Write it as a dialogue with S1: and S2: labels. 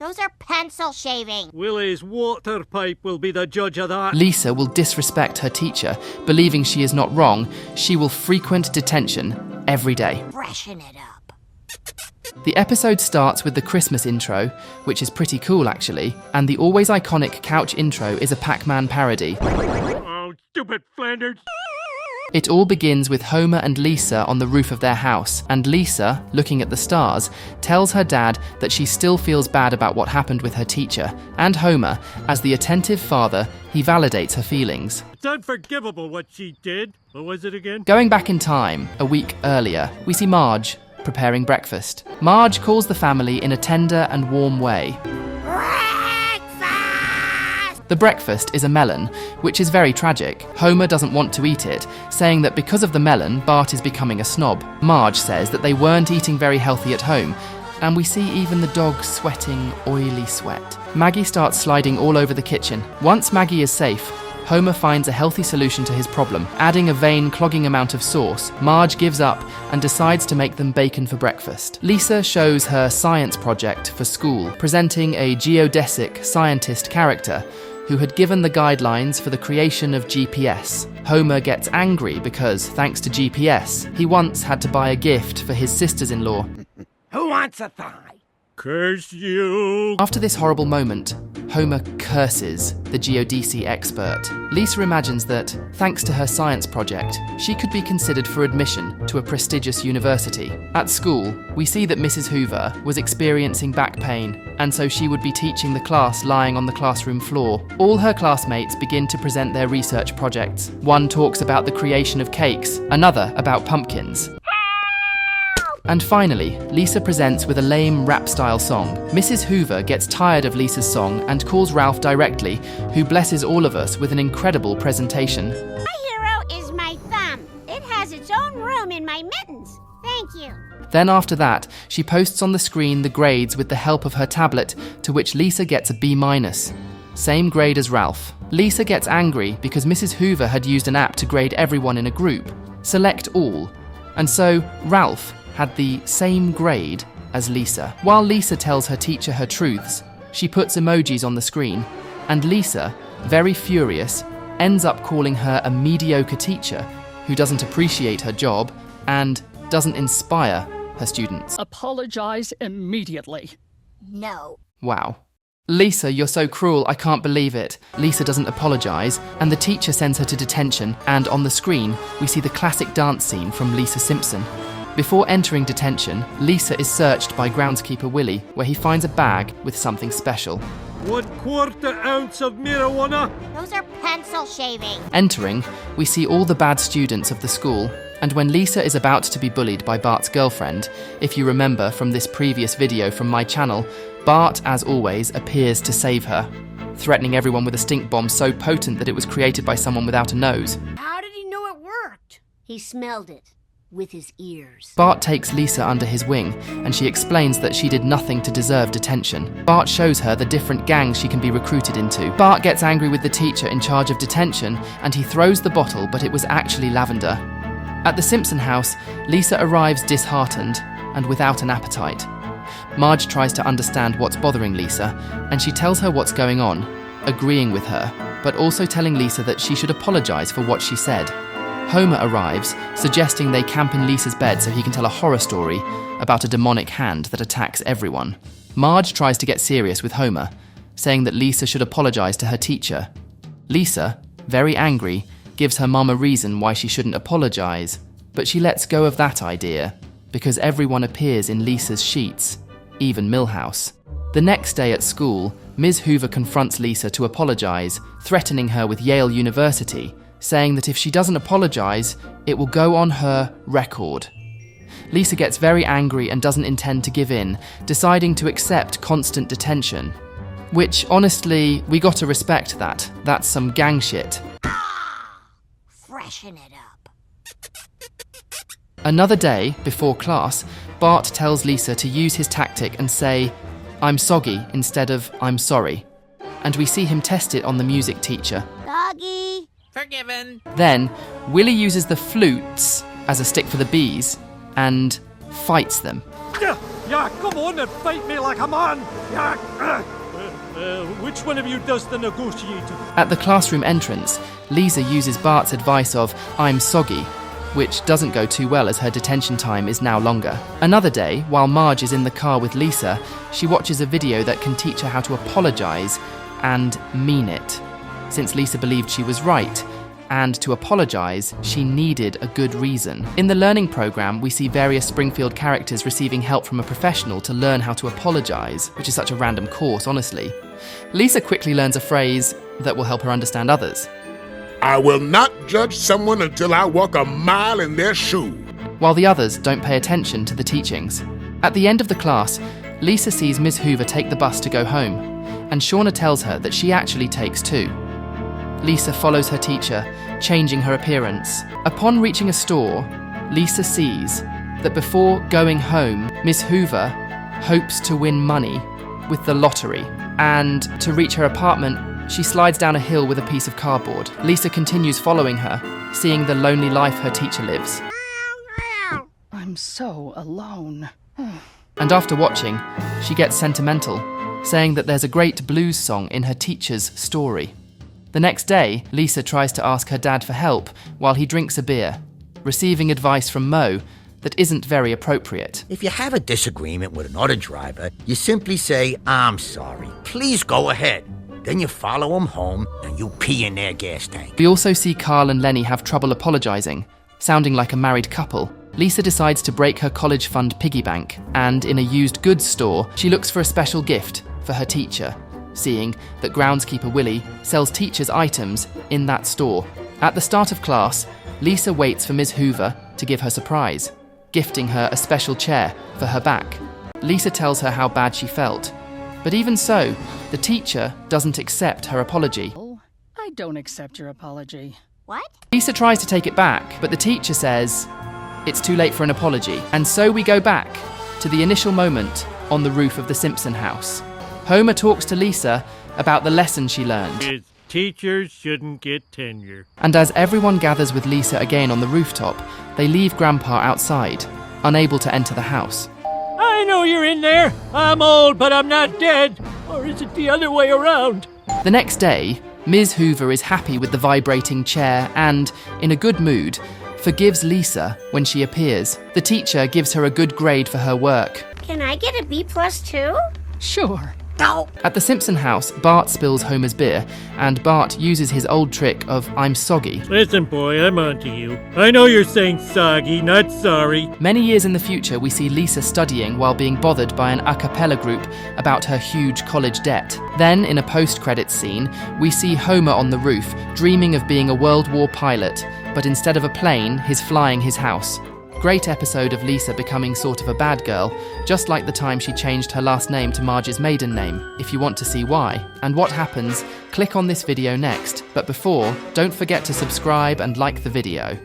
S1: Those are pencil shavings.
S2: Willie's water pipe will be the judge of that.
S3: Lisa will disrespect her teacher, believing she is not wrong. She will frequent detention every day.
S1: Freshen it up.
S3: The episode starts with the Christmas intro, which is pretty cool actually, and the always iconic couch intro is a Pac-Man parody.
S2: Oh, stupid Flanders.
S3: It all begins with Homer and Lisa on the roof of their house, and Lisa, looking at the stars, tells her dad that she still feels bad about what happened with her teacher, and Homer, as the attentive father, he validates her feelings.
S2: It's unforgivable what she did. What was it again?
S3: Going back in time, a week earlier, we see Marge preparing breakfast. Marge calls the family in a tender and warm way. The breakfast is a melon, which is very tragic. Homer doesn't want to eat it, saying that because of the melon, Bart is becoming a snob. Marge says that they weren't eating very healthy at home, and we see even the dog sweating oily sweat. Maggie starts sliding all over the kitchen. Once Maggie is safe, Homer finds a healthy solution to his problem, adding a vein-clogging amount of sauce. Marge gives up and decides to make them bacon for breakfast. Lisa shows her science project for school, presenting a geodesic scientist character who had given the guidelines for the creation of GPS. Homer gets angry because, thanks to GPS, he once had to buy a gift for his sisters-in-law.
S4: Who wants a thigh?
S2: Curse you.
S3: After this horrible moment, Homer curses the geodesy expert. Lisa imagines that, thanks to her science project, she could be considered for admission to a prestigious university. At school, we see that Mrs. Hoover was experiencing back pain, and so she would be teaching the class lying on the classroom floor. All her classmates begin to present their research projects. One talks about the creation of cakes, another about pumpkins. And finally, Lisa presents with a lame rap-style song. Mrs. Hoover gets tired of Lisa's song and calls Ralph directly, who blesses all of us with an incredible presentation.
S1: My hero is my thumb. It has its own room in my mittens. Thank you.
S3: Then after that, she posts on the screen the grades with the help of her tablet, to which Lisa gets a B-. Same grade as Ralph. Lisa gets angry because Mrs. Hoover had used an app to grade everyone in a group. Select all. And so, Ralph had the same grade as Lisa. While Lisa tells her teacher her truths, she puts emojis on the screen, and Lisa, very furious, ends up calling her a mediocre teacher who doesn't appreciate her job and doesn't inspire her students.
S5: Apologize immediately.
S1: No.
S3: Wow. Lisa, you're so cruel, I can't believe it. Lisa doesn't apologise, and the teacher sends her to detention, and on the screen, we see the classic dance scene from Lisa Simpson. Before entering detention, Lisa is searched by groundskeeper Willie, where he finds a bag with something special.
S2: 1/4 ounce of marijuana.
S1: Those are pencil shavings.
S3: Entering, we see all the bad students of the school, and when Lisa is about to be bullied by Bart's girlfriend, if you remember from this previous video from my channel, Bart, as always, appears to save her, threatening everyone with a stink bomb so potent that it was created by someone without a nose.
S1: How did he know it worked? He smelled it with his ears.
S3: Bart takes Lisa under his wing, and she explains that she did nothing to deserve detention. Bart shows her the different gangs she can be recruited into. Bart gets angry with the teacher in charge of detention, and he throws the bottle, but it was actually lavender. At the Simpson house, Lisa arrives disheartened and without an appetite. Marge tries to understand what's bothering Lisa, and she tells her what's going on, agreeing with her, but also telling Lisa that she should apologise for what she said. Homer arrives, suggesting they camp in Lisa's bed so he can tell a horror story about a demonic hand that attacks everyone. Marge tries to get serious with Homer, saying that Lisa should apologise to her teacher. Lisa, very angry, gives her mum a reason why she shouldn't apologise, but she lets go of that idea, because everyone appears in Lisa's sheets, even Milhouse. The next day at school, Ms. Hoover confronts Lisa to apologise, threatening her with Yale University, saying that if she doesn't apologise, it will go on her record. Lisa gets very angry and doesn't intend to give in, deciding to accept constant detention. Which, honestly, we gotta respect that. That's some gang shit.
S1: Freshen it up.
S3: Another day, before class, Bart tells Lisa to use his tactic and say, "I'm soggy," instead of "I'm sorry." And we see him test it on the music teacher.
S1: Doggy.
S4: Forgiven.
S3: Then, Willie uses the flutes as a stick for the bees and fights them.
S2: Yeah, come on and fight me like a man. Yeah. Which one of you does the negotiating?
S3: At the classroom entrance, Lisa uses Bart's advice of "I'm soggy," which doesn't go too well as her detention time is now longer. Another day, while Marge is in the car with Lisa, she watches a video that can teach her how to apologise and mean it, since Lisa believed she was right, and to apologise, she needed a good reason. In the learning programme, we see various Springfield characters receiving help from a professional to learn how to apologise, which is such a random course, honestly. Lisa quickly learns a phrase that will help her understand others.
S6: I will not judge someone until I walk a mile in their shoe.
S3: While the others don't pay attention to the teachings. At the end of the class, Lisa sees Ms. Hoover take the bus to go home, and Shauna tells her that she actually takes too. Lisa follows her teacher, changing her appearance. Upon reaching a store, Lisa sees that before going home, Ms. Hoover hopes to win money with the lottery, and to reach her apartment, she slides down a hill with a piece of cardboard. Lisa continues following her, seeing the lonely life her teacher lives.
S5: I'm so alone.
S3: And after watching, she gets sentimental, saying that there's a great blues song in her teacher's story. The next day, Lisa tries to ask her dad for help while he drinks a beer, receiving advice from Mo that isn't very appropriate.
S7: If you have a disagreement with another driver, you simply say, "I'm sorry, please go ahead." Then you follow them home and you pee in their gas tank.
S3: We also see Carl and Lenny have trouble apologising, sounding like a married couple. Lisa decides to break her college fund piggy bank, and in a used goods store, she looks for a special gift for her teacher, seeing that groundskeeper Willie sells teachers' items in that store. At the start of class, Lisa waits for Ms. Hoover to give her surprise, gifting her a special chair for her back. Lisa tells her how bad she felt, but even so, the teacher doesn't accept her apology.
S5: Oh, I don't accept your apology.
S1: What?
S3: Lisa tries to take it back, but the teacher says it's too late for an apology. And so we go back to the initial moment on the roof of the Simpson house. Homer talks to Lisa about the lesson she learned.
S2: His teachers shouldn't get tenure.
S3: And as everyone gathers with Lisa again on the rooftop, they leave Grandpa outside, unable to enter the house.
S2: I know you're in there. I'm old, but I'm not dead. Or is it the other way around?
S3: The next day, Ms. Hoover is happy with the vibrating chair and, in a good mood, forgives Lisa when she appears. The teacher gives her a good grade for her work.
S1: Can I get a B+ too?
S5: Sure.
S7: No.
S3: At the Simpson house, Bart spills Homer's beer, and Bart uses his old trick of "I'm soggy."
S2: Listen, boy, I'm onto you. I know you're saying soggy, not sorry.
S3: Many years in the future, we see Lisa studying while being bothered by an a cappella group about her huge college debt. Then, in a post-credits scene, we see Homer on the roof, dreaming of being a World War pilot, but instead of a plane, he's flying his house. Great episode of Lisa becoming sort of a bad girl, just like the time she changed her last name to Marge's maiden name. If you want to see why and what happens, click on this video next. But before, don't forget to subscribe and like the video.